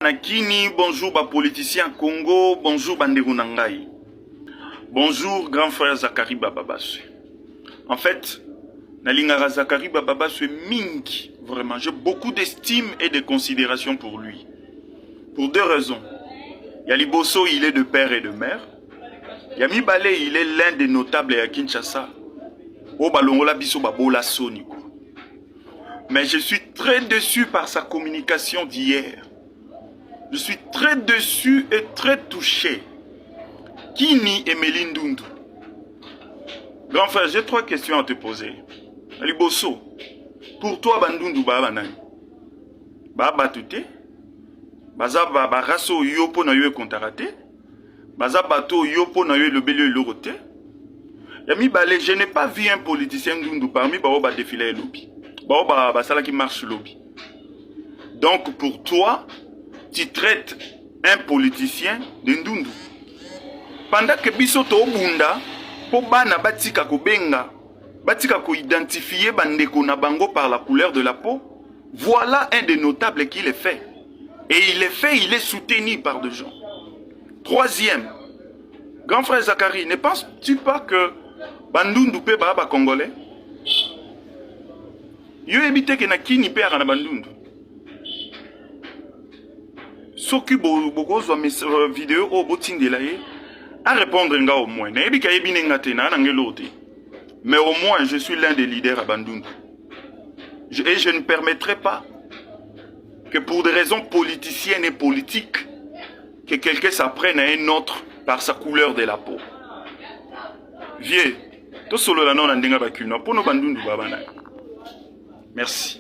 Nakini, bonjour politicien Congo, bonjour Bandeko Nangai. Bonjour grand frère Zakari Bababaswe. En fait, Nalingara Zakari Bababaswe Minki, vraiment, j'ai beaucoup d'estime et de considération pour lui. Pour deux raisons. Yaliboso, il est de père et de mère. Yami Bale, il est l'un des notables à Kinshasa. Obalongola Biso Babola Soniko. Mais je suis très déçu par sa communication d'hier. Je suis très déçu et très touché. Kini et Melindundu. Grand frère, j'ai trois questions à te poser. Aliboso, pour toi, Bandundu Babanani, Baba Tute, Baza Baraso Yopo na Yue Kontarate, Baza Bato Yopo na Yue Lebelio Lorote. Yami Balé, je n'ai pas vu un politicien Ndundu parmi Baoba défiler le lobby. Baoba Basala qui marche le lobby. Donc pour toi, tu traites un politicien de Ndundu. Pendant que Bisoto Obunda, po bana batika ko benga, batika ko identifier bandeko na bango par la couleur de la peau, voilà un des notables qui le fait. Et il est fait, il est soutenu par des gens. Troisième, grand frère Zakari, ne penses-tu pas que Bandundu pe baba congolais? Yo ebite ke na kini pe na Bandundu. Soki beaucoup de vidéos au botin de l'aïe à répondre au moins. Mais au moins, je suis l'un des leaders à Bandundu. Et je ne permettrai pas que pour des raisons politiciennes et politiques, que quelqu'un s'apprenne à un autre par sa couleur de la peau. Vieux, tout solo la non andinga bakuna pour nos Bandundu babana. Merci.